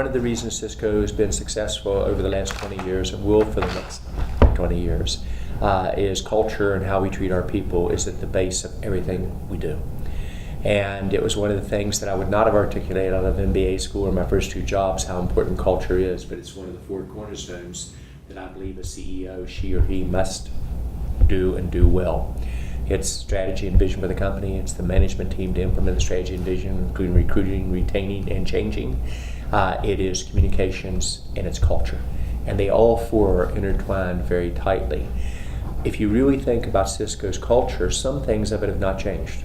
of the reasons Cisco has been successful over the last 20 years and will for the next 20 years is culture, and how we treat our people is at the base of everything we do. And it was one of the things that I would not have articulated out of MBA school or my first 2 jobs, how important culture is, but it's one of the 4 cornerstones that I believe a CEO, she or he, must do and do well. It's strategy and vision for the company. It's the management team to implement the strategy and vision, including recruiting, retaining, and changing. It is communications, and it's culture. And they all 4 are intertwined very tightly. If you really think about Cisco's culture, some things of it have not changed.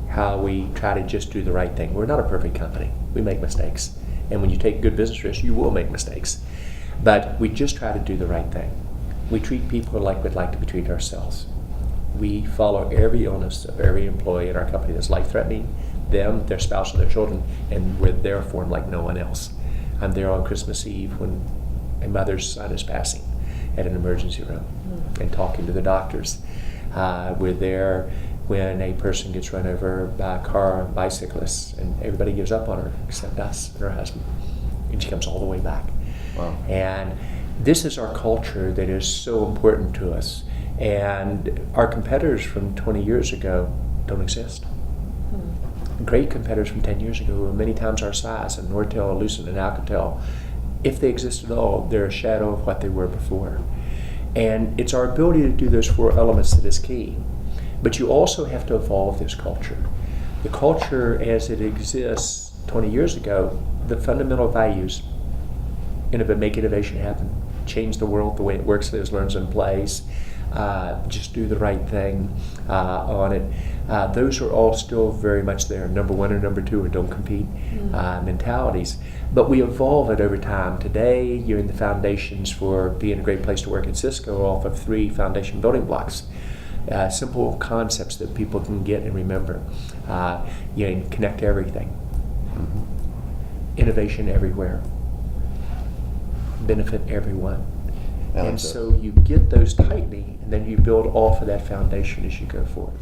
How we try to just do the right thing. We're not a perfect company. We make mistakes. And when you take good business risks, you will make mistakes. But we just try to do the right thing. We treat people like we'd like to be treated ourselves. We follow every illness of every employee in our company that's life-threatening, them, their spouse, and their children, and we're there for them like no one else. I'm there on Christmas Eve when a mother's son is passing at an emergency room and talking to the doctors. We're there when a person gets run over by a car, bicyclists, and everybody gives up on her except us and her husband. And she comes all the way back. Wow. And this is our culture that is so important to us. And our competitors from 20 years ago don't exist. Great competitors from 10 years ago were many times our size, and Nortel, Lucent, and Alcatel, if they exist at all, they're a shadow of what they were before. And it's our ability to do those 4 elements that is key. But you also have to evolve this culture. The culture as it exists 20 years ago, the fundamental values, make innovation happen, change the world the way it works, lives, learns, and plays, just do the right thing on it. Those are all still very much there. Number 1 or number 2 or don't compete mentalities. But we evolve it over time. Today, you're in the foundations for being a great place to work at Cisco off of 3 foundation building blocks. Simple concepts that people can get and remember. Connect to everything. Innovation everywhere. Benefit everyone. And so you get those tightly, and then you build off of that foundation as you go forward.